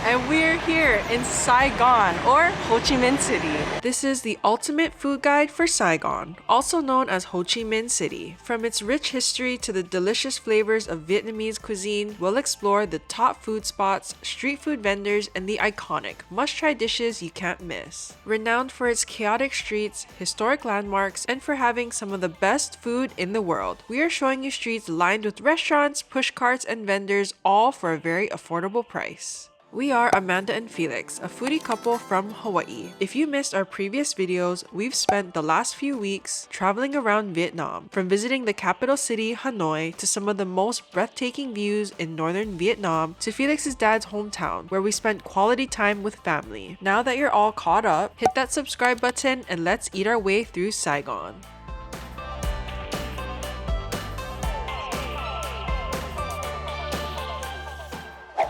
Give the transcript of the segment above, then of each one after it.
and we're here in Saigon, or Ho Chi Minh City. This is the ultimate food guide for Saigon, also known as Ho Chi Minh City. From its rich history to the delicious flavors of Vietnamese cuisine, we'll explore the top food spots, street food vendors, and the iconic must-try dishes you can't miss. Renowned for its chaotic streets, historic landmarks, and for having some of the best food in the world, we are showing you streets lined with restaurants, push carts, and vendors, all for a very affordable price. We are Amanda and Felix, a foodie couple from Hawaii. If you missed our previous videos, we've spent the last few weeks traveling around Vietnam, from visiting the capital city, Hanoi, to some of the most breathtaking views in northern Vietnam, to Felix's dad's hometown, where we spent quality time with family. Now that you're all caught up, hit that subscribe button and let's eat our way through Saigon.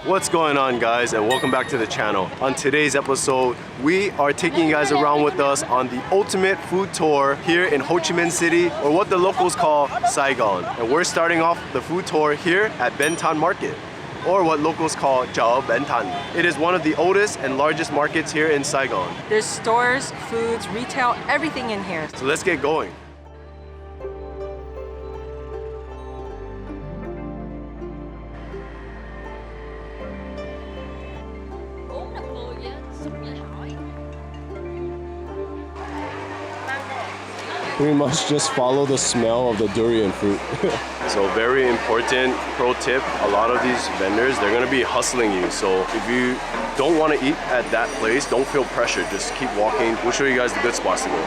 What's going on, guys, and welcome back to the channel. On today's episode, we are taking you guys around with us on the ultimate food tour here in Ho Chi Minh City, or what the locals call Saigon. And we're starting off the food tour here at Ben Thanh Market, or what locals call Chợ Bến Thành. It is one of the oldest and largest markets here in Saigon. There's stores, foods, retail, everything in here. So let's get going. We must just follow the smell of the durian fruit. So very important pro tip, a lot of these vendors, they're gonna be hustling you. So if you don't want to eat at that place, don't feel pressured, just keep walking. We'll show you guys the good spots to go.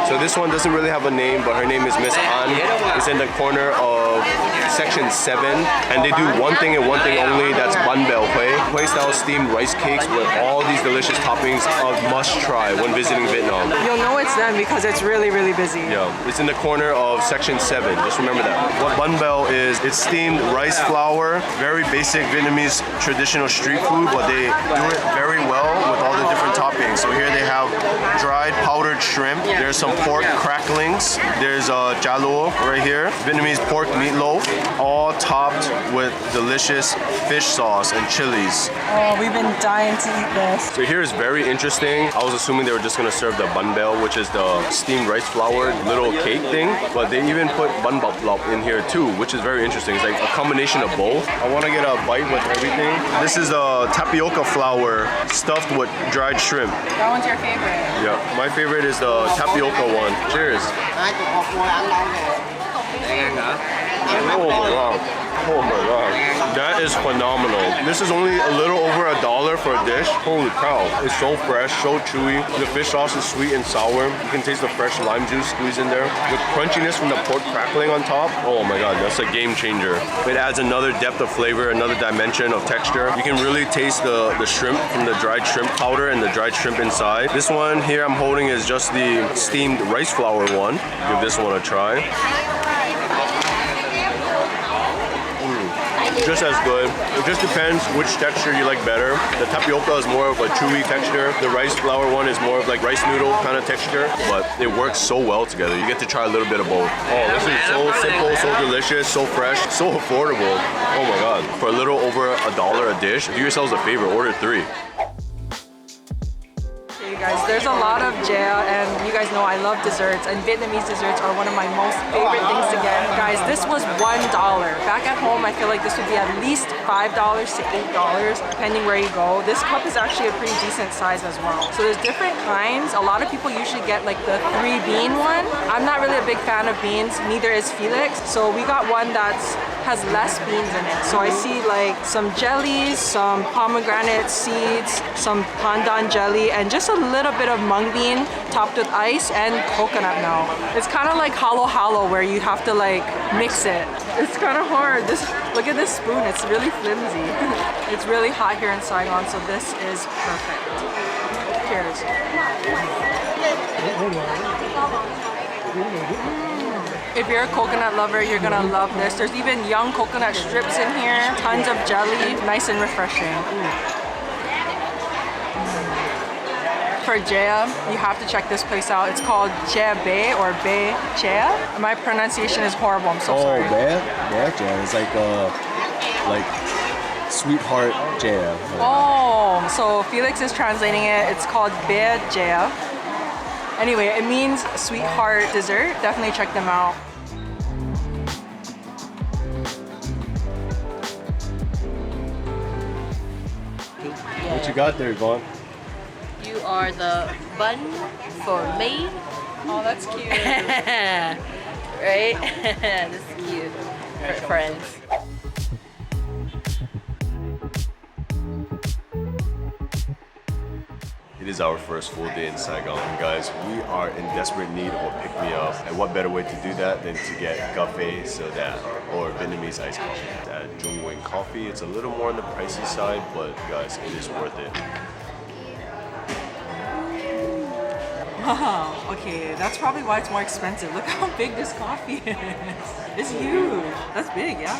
So this one doesn't really have a name, but her name is Miss An. It's in the corner of section 7, and they do one thing and one thing only, that's Bánh Bèo Huế. Huế style steamed rice cakes with all these delicious toppings of must try when visiting Vietnam. You'll know it's them because it's really, really busy. Yeah, it's in the corner of section 7, just remember that. What Bánh Bèo is, it's steamed rice flour, very basic Vietnamese traditional street food, but they do it very well with all the different toppings. So here they have dried powdered shrimp, there's some pork cracklings, there's chào right here, Vietnamese pork meatloaf, all topped with delicious fish sauce and chilies. Oh, we've been dying to eat this. So here is very interesting. I was assuming they were just gonna serve the bánh bèo, which is the steamed rice flour little cake thing, but they even put bánh bọc lọc in here too, which is very interesting. It's like a combination of both. I wanna get a bite with everything. This is a tapioca flour stuffed with dried shrimp. That one's your favorite? Yeah, my favorite is the tapioca one. Cheers. Oh my god. Oh my god. That is phenomenal. This is only a little over $1 for a dish. Holy cow. It's so fresh, so chewy. The fish sauce is sweet and sour. You can taste the fresh lime juice squeezed in there. The crunchiness from the pork crackling on top. Oh my god, that's a game changer. It adds another depth of flavor, another dimension of texture. You can really taste the shrimp from the dried shrimp powder and the dried shrimp inside. This one here I'm holding is just the steamed rice flour one. Give this one a try. Just as good. It just depends which texture you like better. The tapioca is more of a chewy texture. The rice flour one is more of like rice noodle kind of texture, but it works so well together. You get to try a little bit of both. Oh, this is so simple, so delicious, so fresh, so affordable. Oh my god. For a little over $1 a dish, do yourselves a favor, order 3. Guys, there's a lot of jail, and you guys know I love desserts, and Vietnamese desserts are one of my most favorite things to get. Guys, this was $1. Back at home, I feel like this would be at least $5 to $8, depending where you go. This cup is actually a pretty decent size as well. So there's different kinds. A lot of people usually get like the 3-bean one. I'm not really a big fan of beans, neither is Felix. So we got one that has less beans in it. So I see like some jellies, some pomegranate seeds, some pandan jelly, and just a little bit of mung bean topped with ice and coconut milk. It's kind of like halo where you have to like mix it. It's kind of hard. Look at this spoon, it's really flimsy. It's really hot here in Saigon, so this is perfect. Cheers. If you're a coconut lover, you're gonna love this. There's even young coconut strips in here, tons of jelly, nice and refreshing. for Jea, you have to check this place out. It's called Jea Bay or Bay Jea. My pronunciation is horrible. I'm so sorry. Bay Jea. It's like sweetheart Jea. Oh, so Felix is translating it. It's called Bay Jea. Anyway, it means sweetheart dessert. Definitely check them out. What you got there, Vaughn? You are the bun for me. Oh, that's cute. Right? That's cute. For friends. It is our first full day in Saigon. Guys, we are in desperate need of a pick-me-up. And what better way to do that than to get cafe soda or Vietnamese iced coffee. At Trung Nguyen Coffee, it's a little more on the pricey side, but guys, it is worth it. Wow, okay, that's probably why it's more expensive. Look how big this coffee is. It's huge. That's big, yeah?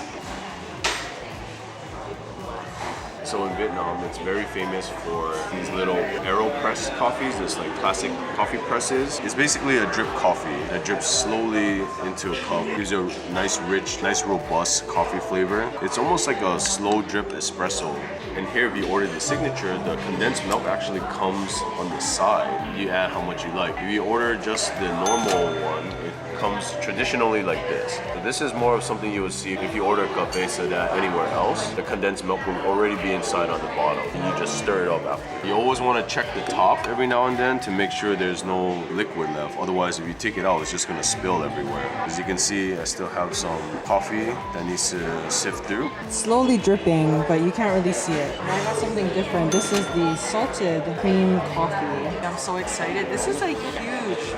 So in Vietnam, it's very famous for these little AeroPress coffees, this like classic coffee presses. It's basically a drip coffee that drips slowly into a cup. Gives you a nice, rich, nice, robust coffee flavor. It's almost like a slow drip espresso. And here, if you order the signature, the condensed milk actually comes on the side. You add how much you like. If you order just the normal one, it comes traditionally like this. So this is more of something you would see if you order cafe soda anywhere else. The condensed milk will already be inside on the bottom. And you just stir it up after. You always want to check the top every now and then to make sure there's no liquid left. Otherwise, if you take it out, it's just going to spill everywhere. As you can see, I still have some coffee that needs to sift through. It's slowly dripping, but you can't really see it. I got something different. This is the salted cream coffee. I'm so excited. This is a huge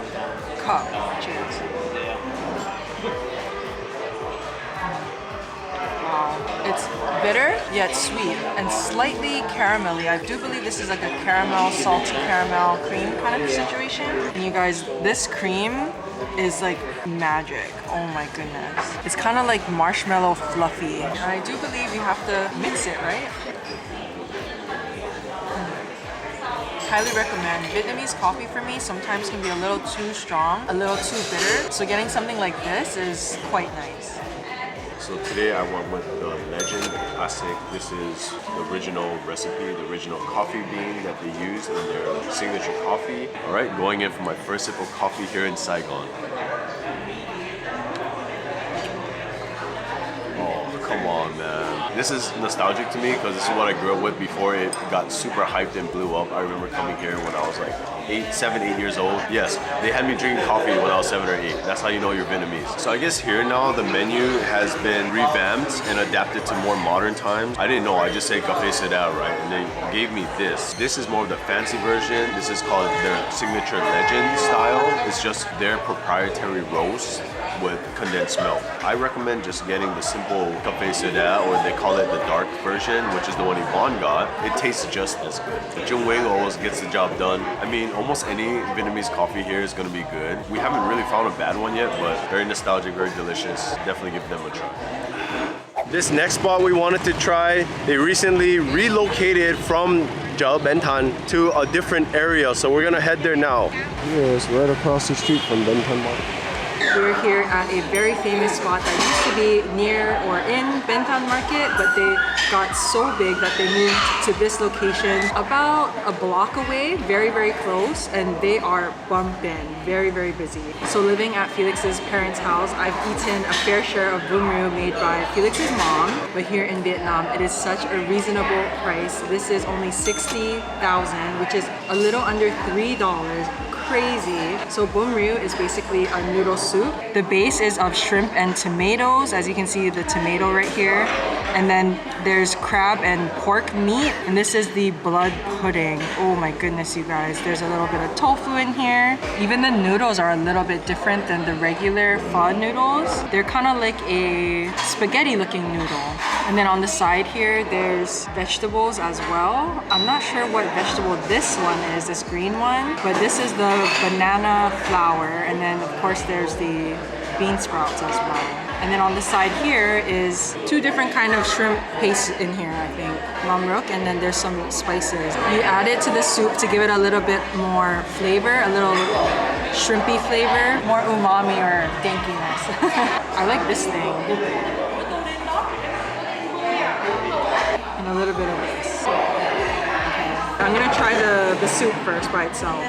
cup. Cheers. It's bitter yet sweet and slightly caramelly. I do believe this is like a caramel, salted caramel cream kind of situation. And you guys, this cream is like magic. Oh my goodness. It's kind of like marshmallow fluffy. And I do believe you have to mix it, right? Highly recommend. Vietnamese coffee for me sometimes can be a little too strong, a little too bitter. So getting something like this is quite nice. So today I went with the legend, the classic. This is the original recipe, the original coffee bean that they use in their signature coffee. All right, going in for my first sip of coffee here in Saigon. Oh, come on, man. This is nostalgic to me because this is what I grew up with before it got super hyped and blew up. I remember coming here when I was like 7, 8 years old. Yes, they had me drinking coffee when I was 7 or 8. That's how you know you're Vietnamese. So I guess here now the menu has been revamped and adapted to more modern times. I didn't know, I just say cafe soda, right? And they gave me this. This is more of the fancy version. This is called their signature legend style. It's just their proprietary roast with condensed milk. I recommend just getting the simple cafe soda, or they call it the dark version, which is the one Yvonne got. It tastes just as good. The Trung Nguyen always gets the job done. I mean, almost any Vietnamese coffee here is gonna be good. We haven't really found a bad one yet, but very nostalgic, very delicious. Definitely give them a try. This next spot we wanted to try, they recently relocated from Chợ Bến Thành to a different area, so we're gonna head there now. Yeah, it's right across the street from Ben Thanh Market. We're here at a very famous spot that used to be near or in Ben Thanh Market, but they got so big that they moved to this location about a block away, very, very close, and they are bumping, very, very busy. So living at Felix's parents' house, I've eaten a fair share of Bún Riêu made by Felix's mom, but here in Vietnam, it is such a reasonable price. This is only 60,000, which is a little under $3. Crazy. So Bún Riêu is basically a noodle soup. The base is of shrimp and tomatoes, as you can see the tomato right here. And then there's crab and pork meat, and this is the blood pudding. Oh my goodness, you guys. There's a little bit of tofu in here. Even the noodles are a little bit different than the regular pho noodles. They're kind of like a spaghetti looking noodle. And then on the side here, there's vegetables as well. I'm not sure what vegetable this one is, this green one, but this is the banana flour. And then of course there's the bean sprouts as well. And then on the side here is 2 different kind of shrimp paste in here, I think. Mamruk, and then there's some spices. You add it to the soup to give it a little bit more flavor, a little shrimpy flavor, more umami or dankiness. I like this thing. And a little bit of this. Okay. I'm gonna try the soup first by itself.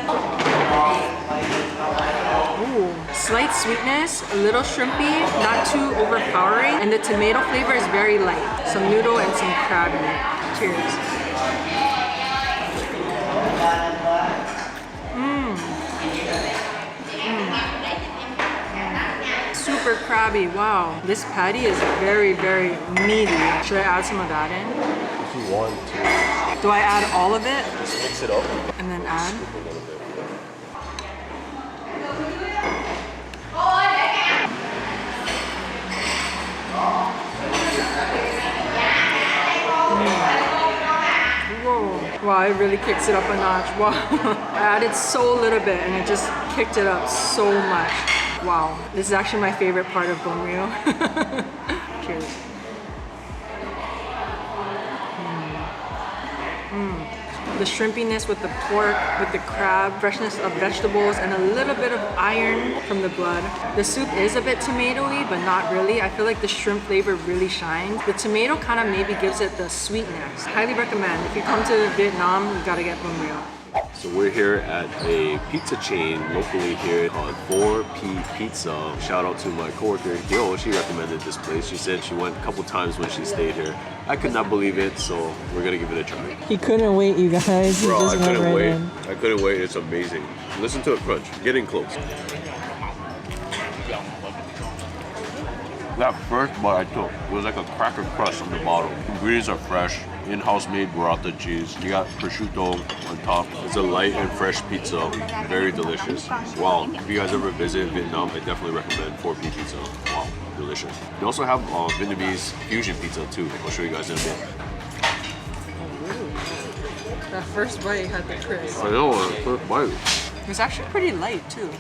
Ooh, slight sweetness, a little shrimpy, not too overpowering, and the tomato flavor is very light. Some noodle and some crabby. Cheers. Super crabby, wow. This patty is very, very meaty. Should I add some of that in? If you want to. Do I add all of it? Just mix it up. And then add? Whoa. Wow, it really kicks it up a notch. Wow. I added so little bit and it just kicked it up so much. Wow. This is actually my favorite part of Bún Riêu. Cheers. The shrimpiness with the pork, with the crab, freshness of vegetables, and a little bit of iron from the blood. The soup is a bit tomatoey, but not really. I feel like the shrimp flavor really shines. The tomato kind of maybe gives it the sweetness. Highly recommend. If you come to Vietnam, you gotta get Bún Riêu. So we're here at a pizza chain locally here called 4P Pizza. Shout out to my coworker Tiếu. She recommended this place. She said she went a couple times when she stayed here. I could not believe it, so we're gonna give it a try. He couldn't wait, you guys. Bro, I couldn't wait. I couldn't wait. It's amazing. Listen to it crunch. Getting close. That first bite I took was like a cracker crust on the bottom. Ingredients are fresh. In-house made burrata cheese. You got prosciutto on top. It's a light and fresh pizza. Very delicious. Wow. If you guys ever visit Vietnam, I definitely recommend 4P Pizza. Wow. Delicious. They also have Vietnamese fusion pizza too. I'll show you guys in a bit. That first bite had the crisp. I know, first bite. It's actually pretty light too.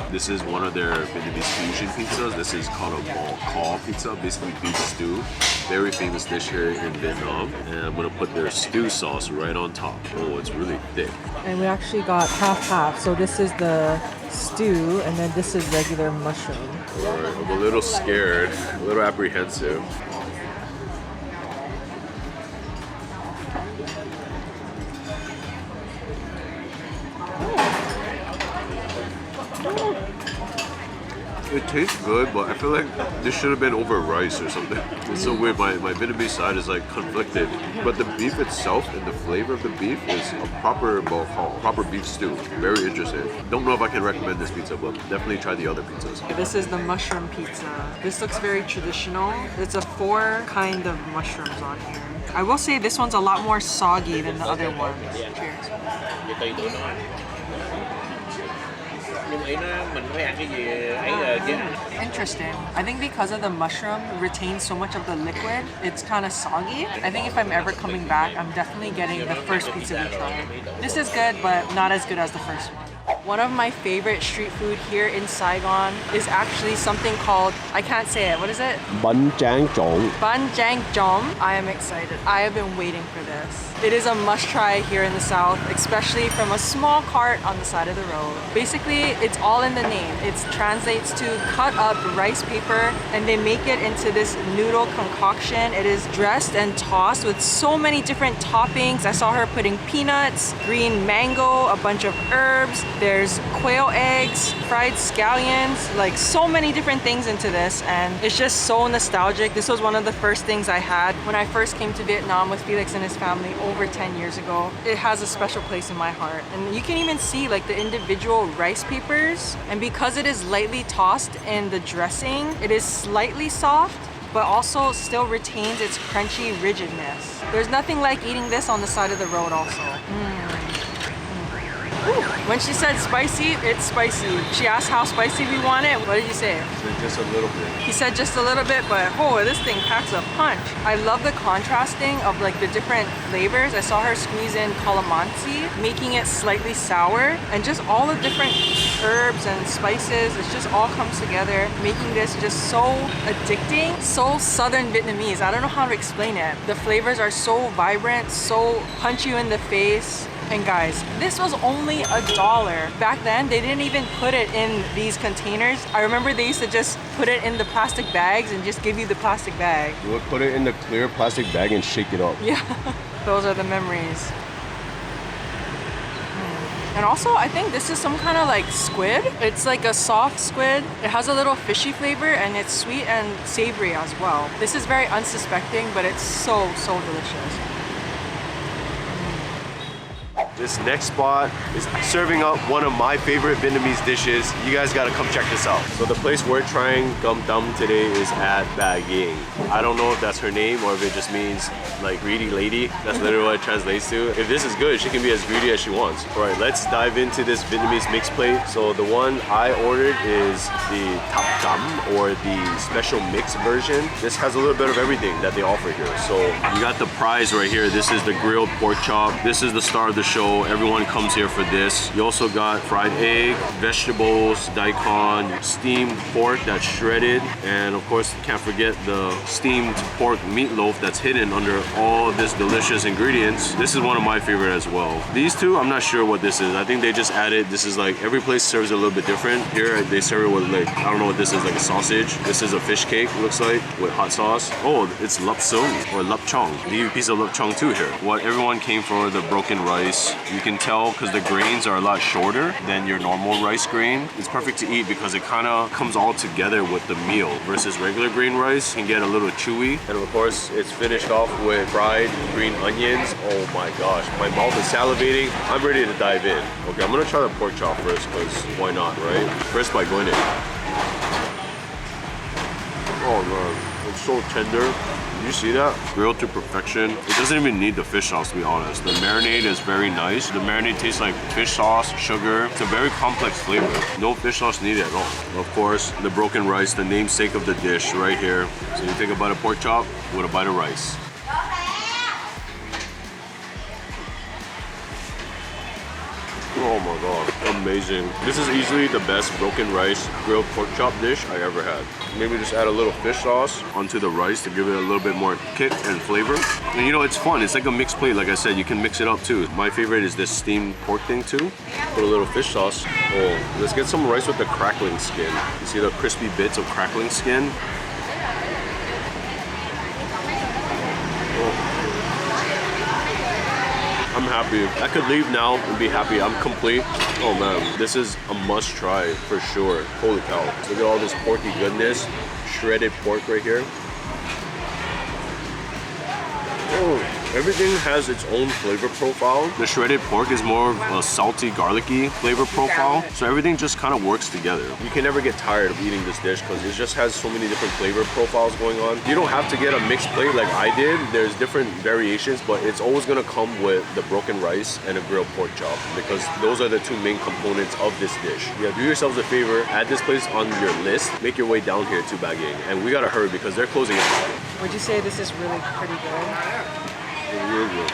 This is one of their Vietnamese fusion pizzas. This is called a bò kho pizza, basically beef stew. Very famous dish here in Vietnam. And I'm gonna put their stew sauce right on top. Oh, it's really thick. And we actually got half-half. So this is the stew, and then this is regular mushroom. Alright, I'm a little scared, a little apprehensive. It tastes good, but I feel like this should have been over rice or something. It's so weird. My Vietnamese side is like conflicted. But the beef itself and the flavor of the beef is a proper bò kho, proper beef stew. Very interesting. Don't know if I can recommend this pizza, but definitely try the other pizzas. This is the mushroom pizza. This looks very traditional. It's a 4 kind of mushrooms on here. I will say this one's a lot more soggy than the other one. Cheers. Interesting. I think because of the mushroom retains so much of the liquid, it's kind of soggy. I think if I'm ever coming back, I'm definitely getting the first pizza we tried. This is good, but not as good as the first one. One of my favorite street food here in Saigon is actually something called, I can't say it, what is it? Bánh trộn. Bánh trộn. I am excited. I have been waiting for this. It is a must try here in the south, especially from a small cart on the side of the road. Basically, it's all in the name. It translates to cut up rice paper and they make it into this noodle concoction. It is dressed and tossed with so many different toppings. I saw her putting peanuts, green mango, a bunch of herbs. There's quail eggs, fried scallions, like so many different things into this, and it's just so nostalgic. This was one of the first things I had when I first came to Vietnam with Felix and his family over 10 years ago. It has a special place in my heart, and you can even see like the individual rice papers, and because it is lightly tossed in the dressing, it is slightly soft but also still retains its crunchy rigidness. There's nothing like eating this on the side of the road also. When she said spicy, it's spicy. She asked how spicy we want it. What did you say? Just a little bit. He said just a little bit, but oh, this thing packs a punch. I love the contrasting of like the different flavors. I saw her squeeze in calamansi, making it slightly sour, and just all the different herbs and spices. It just all comes together, making this just so addicting, so Southern Vietnamese. I don't know how to explain it. The flavors are so vibrant, so punch you in the face. And guys, this was only $1. Back then, they didn't even put it in these containers. I remember they used to just put it in the plastic bags and just give you the plastic bag. You would put it in the clear plastic bag and shake it up. Yeah, those are the memories. And also, I think this is some kind of like squid. It's like a soft squid. It has a little fishy flavor and it's sweet and savory as well. This is very unsuspecting, but it's so, so delicious. This next spot is serving up one of my favorite Vietnamese dishes. You guys gotta come check this out. So the place we're trying Cơm Tấm today is at Ba Giang. I don't know if that's her name or if it just means like greedy lady. That's literally what it translates to. If this is good, she can be as greedy as she wants. All right, let's dive into this Vietnamese mixed plate. So the one I ordered is the Thap Cơm, or the special mix version. This has a little bit of everything that they offer here. So you got the prize right here. This is the grilled pork chop. This is the star of the show. Everyone comes here for this. You also got fried egg, vegetables, daikon, steamed pork that's shredded, and of course can't forget the steamed pork meatloaf that's hidden under all this delicious ingredients. This is one of my favorite as well. These two, I'm not sure what this is. I think they just added, this is like, every place serves it a little bit different. Here they serve it with like, I don't know what this is, like a sausage. This is a fish cake, looks like, with hot sauce. Oh, it's lap sung or lap chong. They give you a piece of lap chong too here. What everyone came for, the broken rice. You can tell because the grains are a lot shorter than your normal rice grain. It's perfect to eat because it kind of comes all together with the meal versus regular grain rice can get a little chewy. And of course, it's finished off with fried green onions. Oh my gosh, my mouth is salivating. I'm ready to dive in. Okay, I'm gonna try the pork chop first because why not, right? First bite going in. Oh man, it's so tender. You see that? Grilled to perfection. It doesn't even need the fish sauce, to be honest. The marinade is very nice. The marinade tastes like fish sauce, sugar. It's a very complex flavor. No fish sauce needed at all. Of course, the broken rice, the namesake of the dish right here. So you take a bite of pork chop with a bite of rice. Oh my god, amazing. This is easily the best broken rice grilled pork chop dish I ever had. Maybe just add a little fish sauce onto the rice to give it a little bit more kick and flavor. And you know, it's fun. It's like a mixed plate. Like I said, you can mix it up too. My favorite is this steamed pork thing too. Put a little fish sauce. Oh, let's get some rice with the crackling skin. You see the crispy bits of crackling skin? I'm happy. I could leave now and be happy. I'm complete. Oh man, this is a must try for sure. Holy cow. Look at all this porky goodness. Shredded pork right here. Oh. Everything has its own flavor profile. The shredded pork is more of a salty, garlicky flavor profile. So everything just kind of works together. You can never get tired of eating this dish because it just has so many different flavor profiles going on. You don't have to get a mixed plate like I did. There's different variations, but it's always gonna come with the broken rice and a grilled pork chop because those are the two main components of this dish. Yeah, do yourselves a favor, add this place on your list, make your way down here to Ba Giang. And we gotta hurry because they're closing at 5. Would you say this is really pretty good? Really good.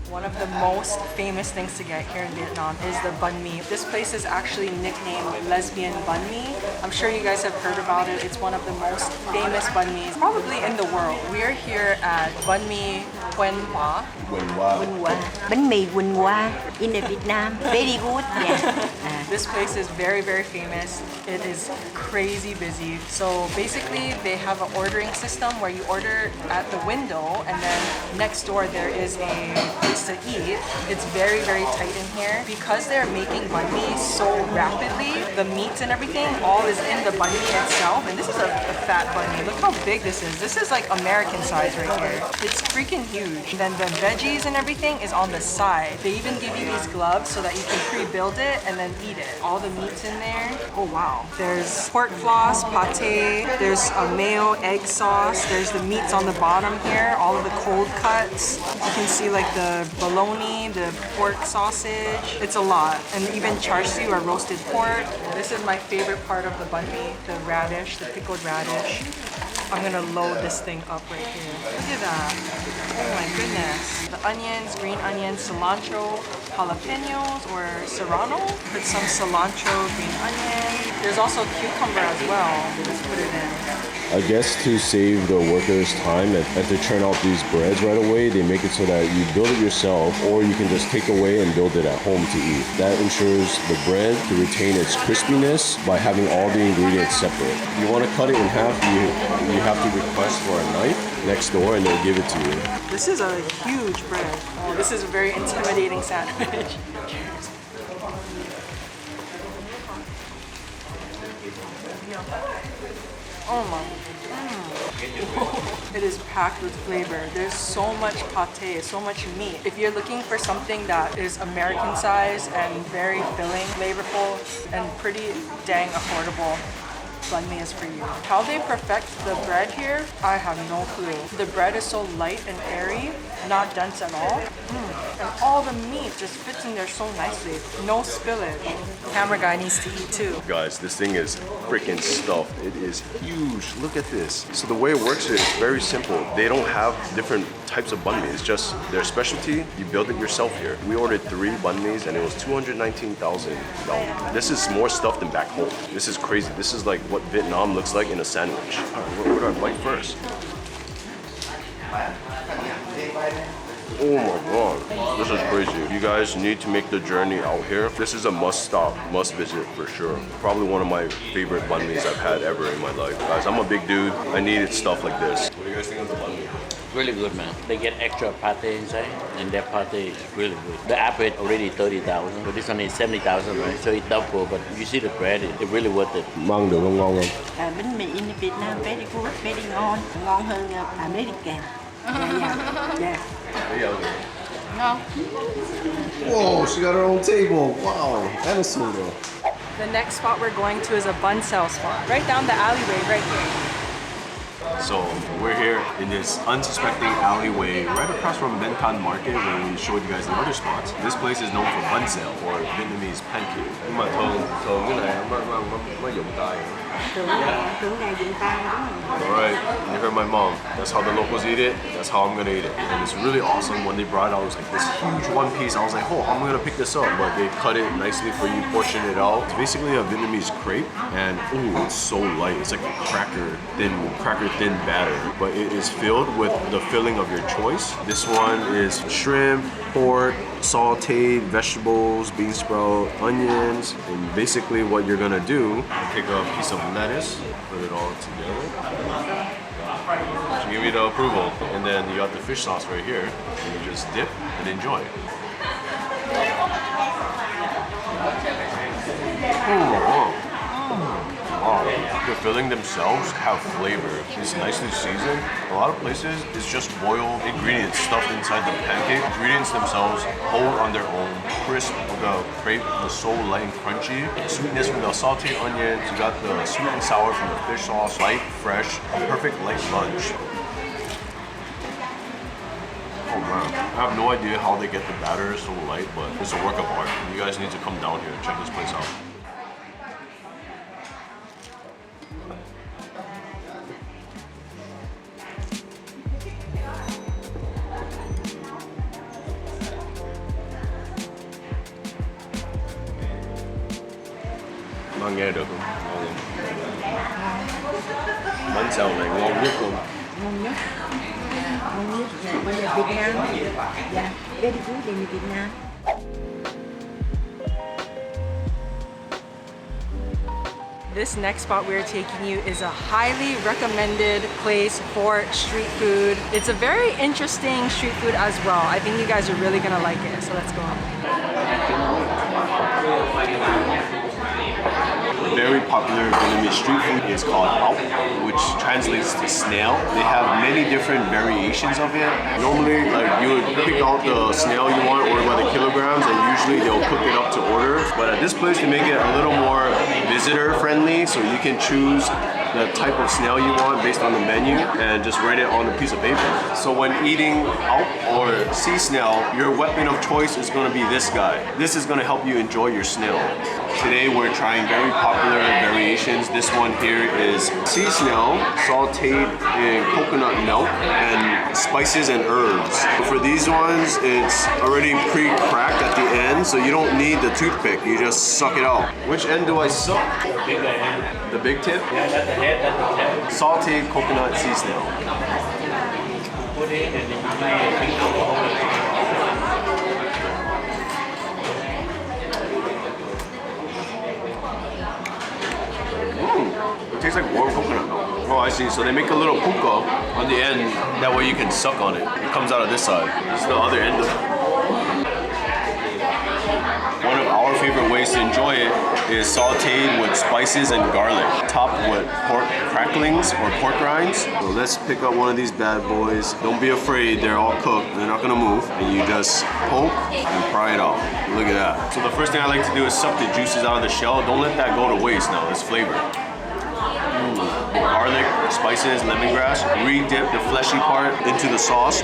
One of the most famous things to get here in Vietnam is the Banh Mi. This place is actually nicknamed Lesbian Banh Mi. I'm sure you guys have heard about it. It's one of the most famous banh mis probably in the world. We are here at Banh Mi Quận. Bánh mì Quỳnh Hoa in Vietnam. Very good. Yeah. This place is very, very famous. It is crazy busy. So basically they have an ordering system where you order at the window and then next door there is a place to eat. It's very, very tight in here. Because they're making banh mi so rapidly, the meats and everything all is in the banh mi itself. And this is a fat banh mi. Look how big this is. This is like American size right here. It's freaking huge. And then the veggies and everything is on the side. They even give you these gloves so that you can pre-build it and then eat eat it. All the meat's in there. Oh wow. There's pork floss, pate. There's a mayo egg sauce. There's the meats on the bottom here. All of the cold cuts. You can see like the bologna, the pork sausage. It's a lot. And even char siu or roasted pork. This is my favorite part of the banh mi, the radish, the pickled radish. I'm gonna load this thing up right here. Look at that. Oh my goodness. The onions, green onions, cilantro, jalapenos or serrano. Put some cilantro, green onion. There's also cucumber as well. Just put it in. I guess to save the workers time, as they churn out these breads right away, they make it so that you build it yourself or you can just take away and build it at home to eat. That ensures the bread to retain its crispiness by having all the ingredients separate. You want to cut it in half, you have to request for a knife next door and they'll give it to you. This is a huge bread. Oh, this is a very intimidating sandwich. Cheers. Oh my. It is packed with flavor. There's so much pate, so much meat. If you're looking for something that is American size and very filling, flavorful, and pretty dang affordable, banh mi is for you. How they perfect the bread here, I have no clue. The bread is so light and airy, not dense at all. And all the meat just fits in there so nicely. No spillage. Camera guy needs to eat too. Guys, this thing is freaking stuffed. It is huge. Look at this. So the way it works is very simple. They don't have different types of banh mi. It's just their specialty. You build it yourself here. We ordered 3 banh mis and it was $219,000. This is more stuff than back home. This is crazy. This is like what Vietnam looks like in a sandwich. What do I bite first? Oh my god, this is crazy. You guys need to make the journey out here. This is a must stop, must visit for sure. Probably one of my favorite banh mis I've had ever in my life. Guys, I'm a big dude. I needed stuff like this. What do you guys think of the banh mi? Really good, man. They get extra pate inside, and their pate is really good. The average already 30,000, but this one is 70,000, right? So it's double, but you see the bread, it's really worth it. Mang được không, ngon không? Bánh mì in Việt Nam very good, very ngon. Ngon hơn American. Yeah. No. Whoa, she got her own table. Wow, and a soda. The next spot we're going to is a Banh Xeo spot. Right down the alleyway right here. So we're here in this unsuspecting alleyway right across from Ben Thanh Market where we showed you guys the other spots. This place is known for Banh Xeo or Vietnamese pancake. Nhưng mà thường cái này nó dùng tay. Tưởng này dùng tay đúng không? Alright, you heard my mom. That's how the locals eat it. That's how I'm gonna eat it. And it's really awesome. When they brought it out, it was like this huge one piece. I was like, oh, I'm gonna pick this up. But they cut it nicely for you, portion it out. It's basically a Vietnamese crepe. And ooh, it's so light. It's like a cracker thin batter. But it is filled with the filling of your choice. This one is shrimp, pork, sauteed vegetables, bean sprout, onions, and basically what you're gonna do, take a piece of lettuce, put it all together. So give me the approval, and then you got the fish sauce right here, and you just dip and enjoy. The filling themselves have flavor. It's nicely seasoned. A lot of places, it's just boiled ingredients stuffed inside the pancake. Ingredients themselves hold on their own. Crisp of the crepe is so light and crunchy. Sweetness from the sauteed onions. You got the sweet and sour from the fish sauce. Light, fresh, perfect light lunch. Oh man, I have no idea how they get the batter so light, but it's a work of art. You guys need to come down here and check this place out. Nó nghe được không? Ngon không? Bánh xèo này ngon nhất luôn. Ngon nhất. Ngon nhất. Bây giờ Việt Nam. Yeah, very good in Việt Nam. This next spot we're taking you is a highly recommended place for street food. It's a very interesting street food as well. I think you guys are really gonna like it, so let's go. very popular Vietnamese street food is called ốc, which translates to snail. They have many different variations of it. Normally, like you would pick out the snail you want, order by the kilograms, and usually they'll cook it up to order. But at this place, they make it a little more visitor friendly, so you can choose the type of snail you want based on the menu and just write it on a piece of paper. So when eating ốc or sea snail, your weapon of choice is going to be this guy. This is going to help you enjoy your snail. Today we're trying very popular variations. This one here is sea snail sauteed in coconut milk and spices and herbs. For these ones, it's already pre-cracked at the end, so you don't need the toothpick. You just suck it out. Which end do I suck? The big tip? Yeah, that's the head, that's the tip. Salted coconut sea snail. Put it and then you hold it. It tastes like warm coconut milk. Oh, I see. So they make a little puka on the end. That way you can suck on it. It comes out of this side. This is the other end of it. One of our favorite ways to enjoy it is sauteed with spices and garlic, topped with pork cracklings or pork rinds. So let's pick up one of these bad boys. Don't be afraid, they're all cooked. They're not gonna move. And you just poke and pry it off. Look at that. So the first thing I like to do is suck the juices out of the shell. Don't let that go to waste now, it's flavor. Garlic, spices, lemongrass. Re-dip the fleshy part into the sauce.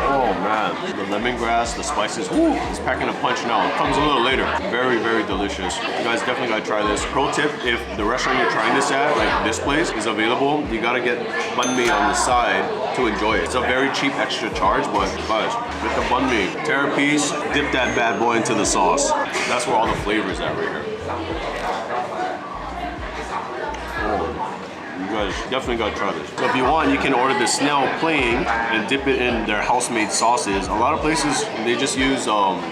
Oh man, the lemongrass, the spices, whoo, it's packing a punch now. It comes a little later. Very, very delicious. You guys definitely gotta try this. Pro tip, if the restaurant you're trying this at, like this place, is available, you gotta get Banh Mi on the side to enjoy it. It's a very cheap extra charge, but guys, with the Banh Mi, tear a piece, dip that bad boy into the sauce. That's where all the flavors at right here. You guys definitely gotta try this. So if you want, you can order the snail plain and dip it in their house-made sauces. A lot of places, they just use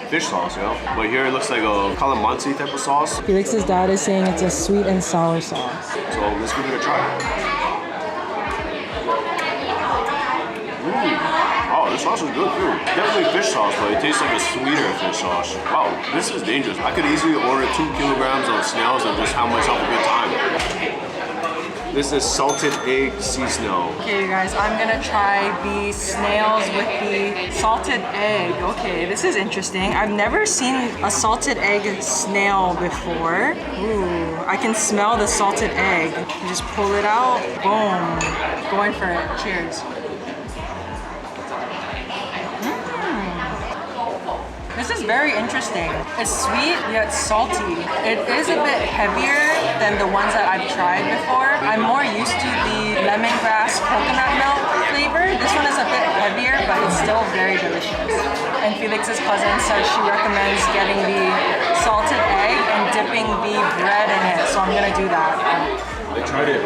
fish sauce, you know? But here it looks like a calamansi type of sauce. Felix's dad is saying it's a sweet and sour sauce. So let's give it a try. Oh, this sauce is good too. Definitely fish sauce, but it tastes like a sweeter fish sauce. Wow, this is dangerous. I could easily order 2 kilograms of snails and just have myself a good time. This is salted egg sea snail. Okay, you guys, I'm gonna try the snails with the salted egg. Okay, this is interesting. I've never seen a salted egg snail before. Ooh, I can smell the salted egg. You just pull it out, boom. Going for it, cheers. This is very interesting. It's sweet yet salty. It is a bit heavier than the ones that I've tried before. I'm more used to the lemongrass coconut milk flavor. This one is a bit heavier, but it's still very delicious. And Felix's cousin says she recommends getting the salted egg and dipping the bread in it, so I'm gonna do that. I tried it.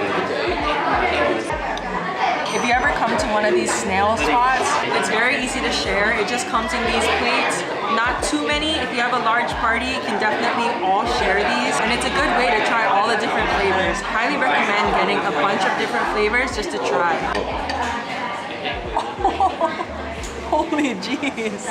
If you ever come to one of these snail spots, it's very easy to share. It just comes in these plates. Not too many. If you have a large party, you can definitely all share these. And it's a good way to try all the different flavors. Highly recommend getting a bunch of different flavors just to try. Holy jeez.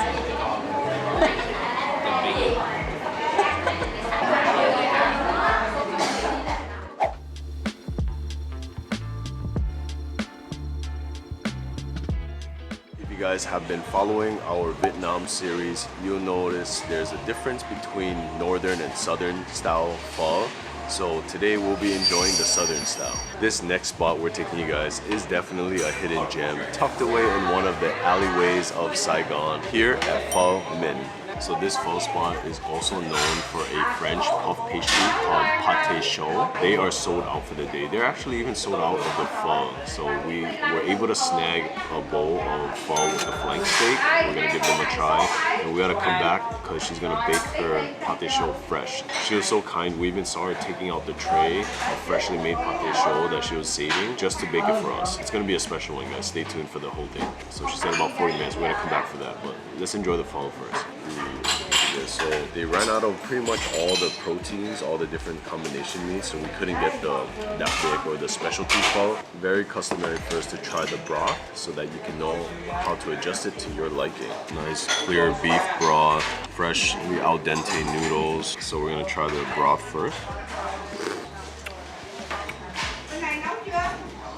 If you guys have been following our Vietnam series, you'll notice there's a difference between northern and southern style pho. So today we'll be enjoying the southern style. This next spot we're taking you guys is definitely a hidden gem, tucked away in one of the alleyways of Saigon, here at Pho Minh. So this pho spot is also known for a French puff pastry called pâté chaud. They are sold out for the day. They're actually even sold out of the pho. So we were able to snag a bowl of pho with the flank steak. We're gonna give them a try. And we gotta come back because she's gonna bake her pâté chaud fresh. She was so kind, we even saw her taking out the tray of freshly made pâté chaud that she was saving just to bake it for us. It's gonna be a special one, guys. Stay tuned for the whole thing. So she said about 40 minutes. We're gonna come back for that, but let's enjoy the pho first. it. So they ran out of pretty much all the proteins, all the different combination meats, so we couldn't get that big or the specialty pho. Very customary for us to try the broth so that you can know how to adjust it to your liking. Nice clear beef broth, freshly al dente noodles. So we're gonna try the broth first.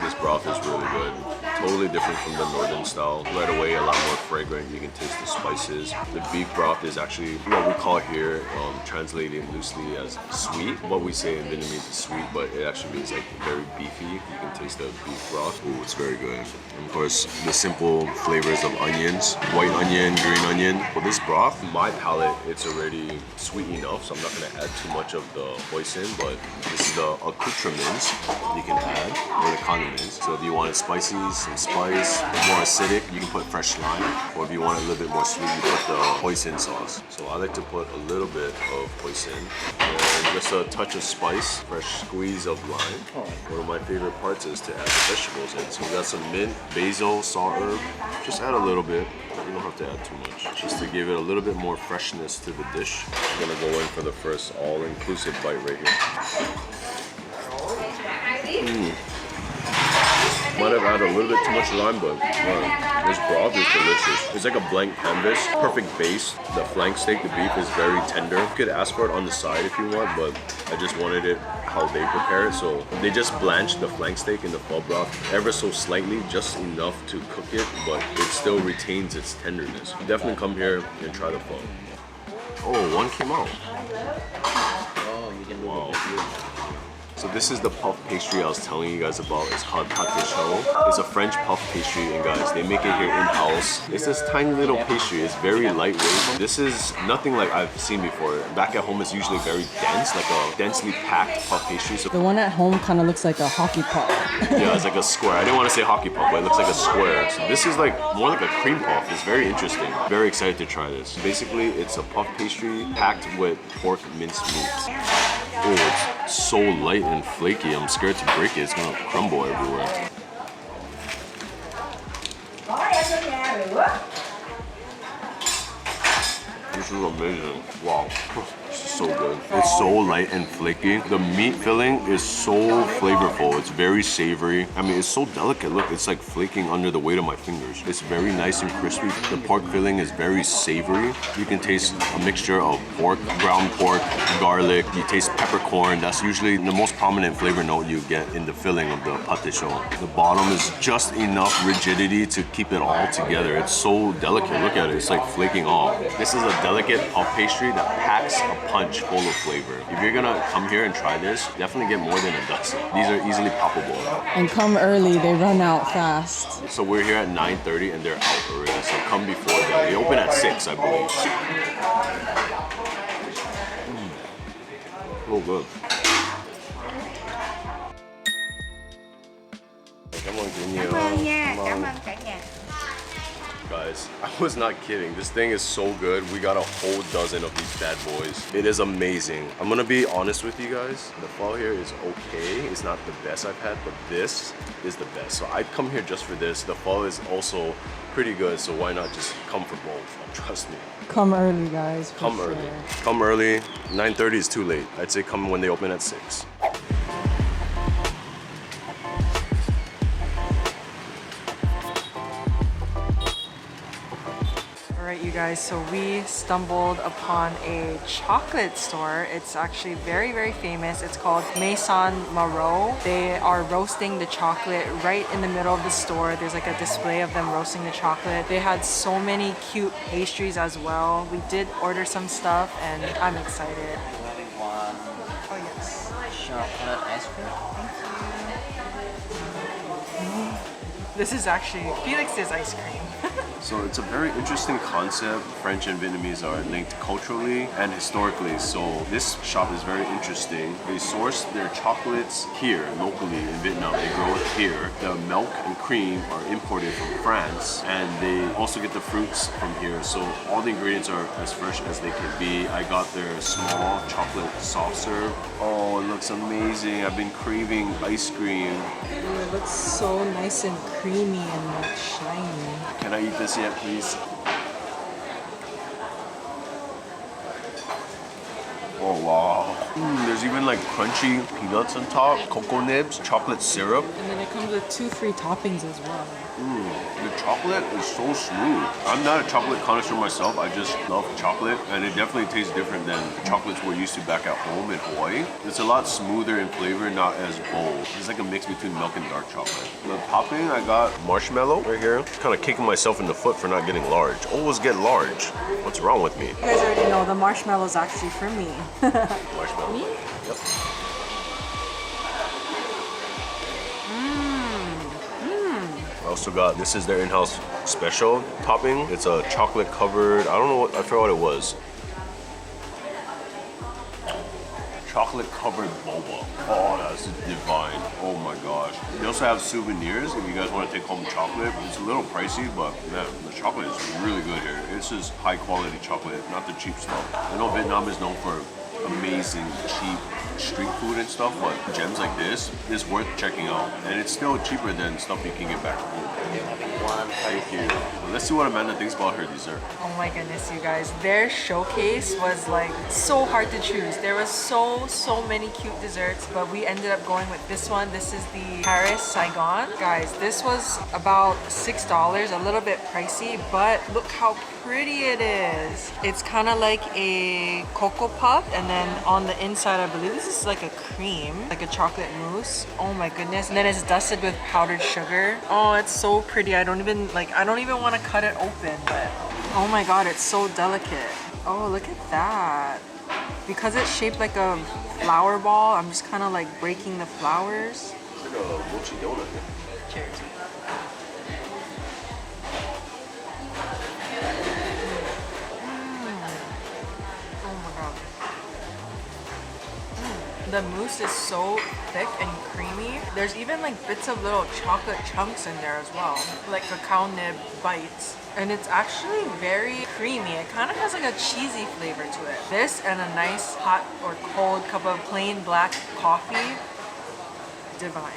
This broth is really good. Totally different from the northern style. Right away, a lot more fragrant. You can taste the spices. The beef broth is actually what we call here, translated loosely as sweet. What we say in Vietnamese is sweet, but it actually means like very beefy. You can taste the beef broth. Ooh, it's very good. And of course, the simple flavors of onions, white onion, green onion. For this broth, my palate, it's already sweet enough, so I'm not gonna add too much of the hoisin, but this is the accoutrements you can add, or the condiments. So if you want it spicy, some spice, more acidic, you can put fresh lime, or if you want it a little bit more sweet, you put the hoisin sauce. So I like to put a little bit of hoisin, and just a touch of spice, fresh squeeze of lime. One of my favorite parts is to add the vegetables in. So we got some mint, basil, salt herb, just add a little bit. You don't have to add too much, just to give it a little bit more freshness to the dish. I'm gonna go in for the first all-inclusive bite right here. Might have added a little bit too much lime, but this broth is delicious. It's like a blank canvas, perfect base. The flank steak, the beef is very tender. You could ask for it on the side if you want, but I just wanted it how they prepare it. So they just blanched the flank steak in the pho broth ever so slightly, just enough to cook it, but it still retains its tenderness. Definitely come here and try the pho. Oh, one came out. Wow. So this is the puff pastry I was telling you guys about. It's called pâté chaud. It's a French puff pastry, and guys, they make it here in-house. It's this tiny little pastry. It's very lightweight. This is nothing like I've seen before. Back at home, it's usually very dense, like a densely packed puff pastry. So The one at home kind of looks like a hockey puck. yeah, it's like a square. I didn't want to say hockey puff, but it looks like a square. So this is like more like a cream puff. It's very interesting. Very excited to try this. Basically, it's a puff pastry packed with pork minced meat. Oh, it's so light and flaky. I'm scared to break it. It's gonna crumble everywhere. This is amazing. Wow. This is so good. It's so light and flaky. The meat filling is so flavorful. It's very savory. I mean, it's so delicate. Look, it's like flaking under the weight of my fingers. It's very nice and crispy. The pork filling is very savory. You can taste a mixture of pork, ground pork, garlic. You taste peppercorn. That's usually the most prominent flavor note you get in the filling of the pâté chaud. The bottom is just enough rigidity to keep it all together. It's so delicate. Look at it. It's like flaking off. This is a delicate puff pastry that packs a punch full of flavor. If you're gonna come here and try this, definitely get more than a dozen. These are easily poppable. And come early, they run out fast. So we're here at 9:30 and they're out already. So come before that. They open at 6, I believe. Oh, good. Come on, Cảm ơn cả nhà. Guys, I was not kidding. This thing is so good. We got a whole dozen of these bad boys. It is amazing. I'm gonna be honest with you guys. The pho here is okay. It's not the best I've had, but this is the best. So I'd come here just for this. The pho is also pretty good, so why not just come for both? Trust me. Come early, guys. Come early. Come early. 9:30 is too late. I'd say come when they open at 6. Alright, you guys, so we stumbled upon a chocolate store. It's actually very, very famous. It's called Maison Marou. They are roasting the chocolate right in the middle of the store. There's like a display of them roasting the chocolate. They had so many cute pastries as well. We did order some stuff and I'm excited. Oh yes. Chocolate ice cream. This is actually Felix's ice cream. So it's a very interesting concept. French and Vietnamese are linked culturally and historically. So this shop is very interesting. They source their chocolates here locally in Vietnam. They grow it here. The milk and cream are imported from France, and they also get the fruits from here. So all the ingredients are as fresh as they can be. I got their small chocolate soft serve. Oh, it looks amazing. I've been craving ice cream. Ooh, it looks so nice and creamy and like shiny. Can I eat this yet, please? Wow. There's even like crunchy peanuts on top, cocoa nibs, chocolate syrup. And then it comes with 2 free toppings as well. The chocolate is so smooth. I'm not a chocolate connoisseur myself. I just love chocolate, and it definitely tastes different than the chocolates we're used to back at home in Hawaii. It's a lot smoother in flavor, not as bold. It's like a mix between milk and dark chocolate. The topping, I got marshmallow right here. Kind of kicking myself in the foot for not getting large. Always get large. What's wrong with me? You guys already know the marshmallow's actually for me. Marshmallow. Me? Yep. I also got, this is their in-house special topping. It's a chocolate covered, I don't know what, I forgot what it was. Chocolate covered boba. Oh, that's divine. Oh my gosh. They also have souvenirs if you guys want to take home chocolate. It's a little pricey, but man, the chocolate is really good here. It's just high quality chocolate, not the cheap stuff. I know Vietnam is known for amazing, cheap street food and stuff, but gems like this is worth checking out. And it's still cheaper than stuff you can get back home. Thank you. Well, let's see what Amanda thinks about her dessert. Oh my goodness, you guys. Their showcase was like so hard to choose. There was so many cute desserts, but we ended up going with this one. This is the Paris Saigon. Guys, this was about $6, a little bit pricey, but look how pretty it is. It's kind of like a cocoa puff, and then on the inside, I believe this is like a cream, like a chocolate mousse. Oh my goodness. And then it's dusted with powdered sugar. Oh, it's so pretty. I don't even want to cut it open, but oh my god, it's so delicate. Oh, look at that. Because it's shaped like a flower ball, I'm just kind of like breaking the flowers. It's like a mochi donut. Cheers. The mousse is so thick and creamy. There's even like bits of little chocolate chunks in there as well, like cacao nib bites. And it's actually very creamy. It kind of has like a cheesy flavor to it. This and a nice hot or cold cup of plain black coffee, divine.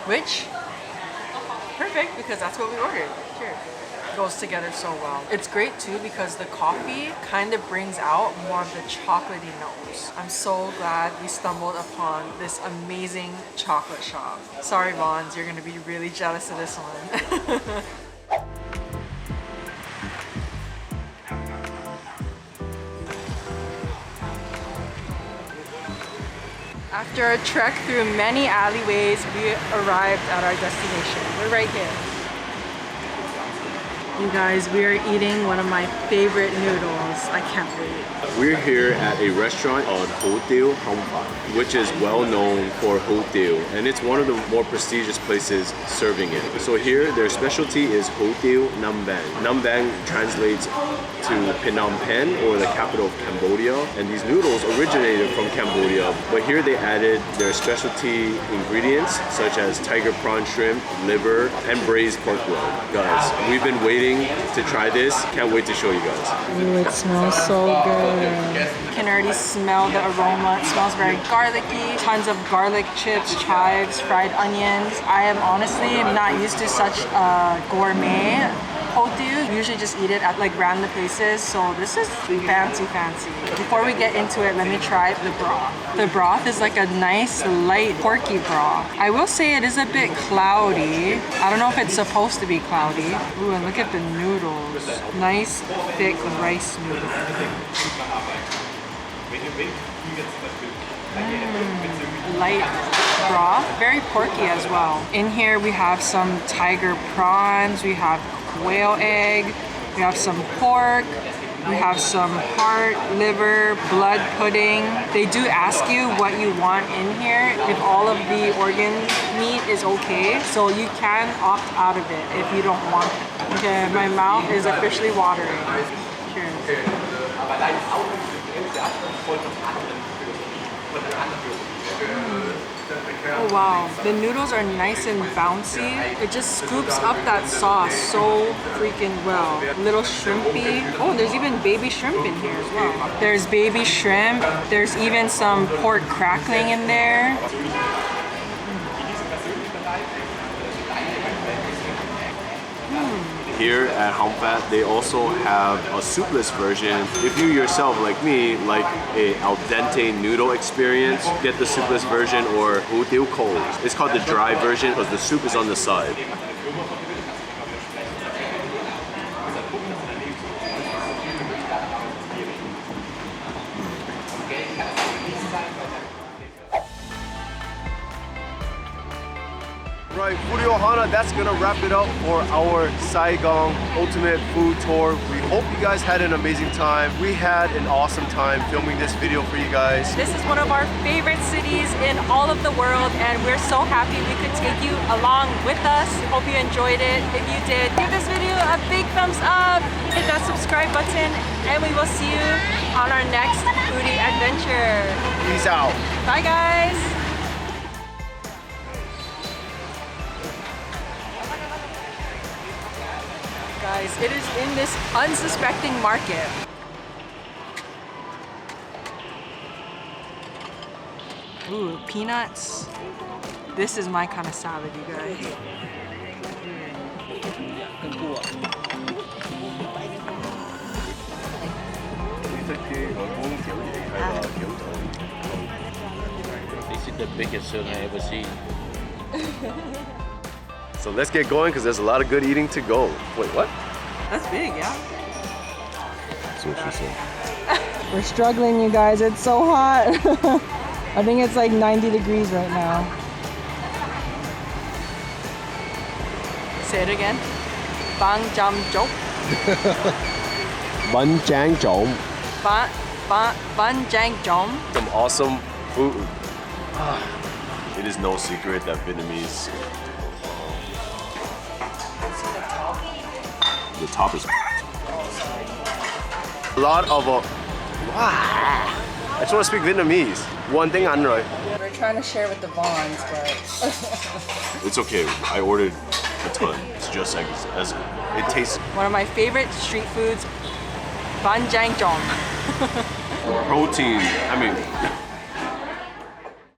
Which, perfect, because that's what we ordered. Cheers. Goes together so well. It's great too because the coffee kind of brings out more of the chocolatey notes. I'm so glad we stumbled upon this amazing chocolate shop. Sorry, Vons, you're gonna be really jealous of this one. After a trek through many alleyways, we arrived at our destination. We're right here. You guys, we are eating one of my favorite noodles. I can't wait. We're here at a restaurant called Ho Tiếu, which is well known for Ho Tiếu, and it's one of the more prestigious places serving it. So here, their specialty is Ho Tiếu Nam Vang. Nam Vang translates to Phnom Penh, or the capital of Cambodia, and these noodles originated from Cambodia, but here they added their specialty ingredients such as tiger prawn shrimp, liver, and braised pork roll. Guys, we've been waiting to try this. Can't wait to show you guys. Ooh, it smells so good. You can already smell the aroma. It smells very garlicky. Tons of garlic chips, chives, fried onions. I am honestly not used to such a gourmet Ho Tiếu. Usually just eat it at like random places, so this is fancy. Before we get into it, let me try the broth. The broth is like a nice light porky broth. I will say it is a bit cloudy. I don't know if it's supposed to be cloudy. Ooh, and look at the noodles. Nice thick rice noodles. Light broth, very porky as well. In here we have some tiger prawns, we have quail egg, we have some pork, we have some heart, liver, blood pudding. They do ask you what you want in here, if all of the organ meat is okay, so you can opt out of it if you don't want it. Okay, my mouth is officially watering. Cheers. Oh wow, the noodles are nice and bouncy. It just scoops up that sauce so freaking well. Little shrimpy. Oh, there's even baby shrimp in here as well. There's baby shrimp. There's even some pork crackling in there. Here at Hong Fat, they also have a soupless version. If you yourself, like me, like a al dente noodle experience, get the soupless version or Hu Tiếu Khổ. It's called the dry version because the soup is on the side. Right, Hana, that's gonna wrap it up for our Saigon Ultimate Food Tour. We hope you guys had an amazing time. We had an awesome time filming this video for you guys. This is one of our favorite cities in all of the world, and we're so happy we could take you along with us. Hope you enjoyed it. If you did, give this video a big thumbs up, hit that subscribe button, and we will see you on our next foodie adventure. Peace out. Bye guys! Guys, it is in this unsuspecting market. Ooh, peanuts. This is my kind of salad, you guys. This is the biggest one I ever seen. So let's get going because there's a lot of good eating to go. Wait, what? That's big, yeah? That's what she said. We're struggling, you guys. It's so hot. I think it's like 90 degrees right now. Say it again. Bang jam jok. Bánh Tráng trộn. Bang jang jom. Some awesome food. It is no secret that Vietnamese. The top is a lot of I just want to speak Vietnamese. One thing ăn rồi. We're trying to share with the Vons, but It's okay. I ordered a ton. It's just like as it tastes. One of my favorite street foods, bang jang jom. Protein. I mean,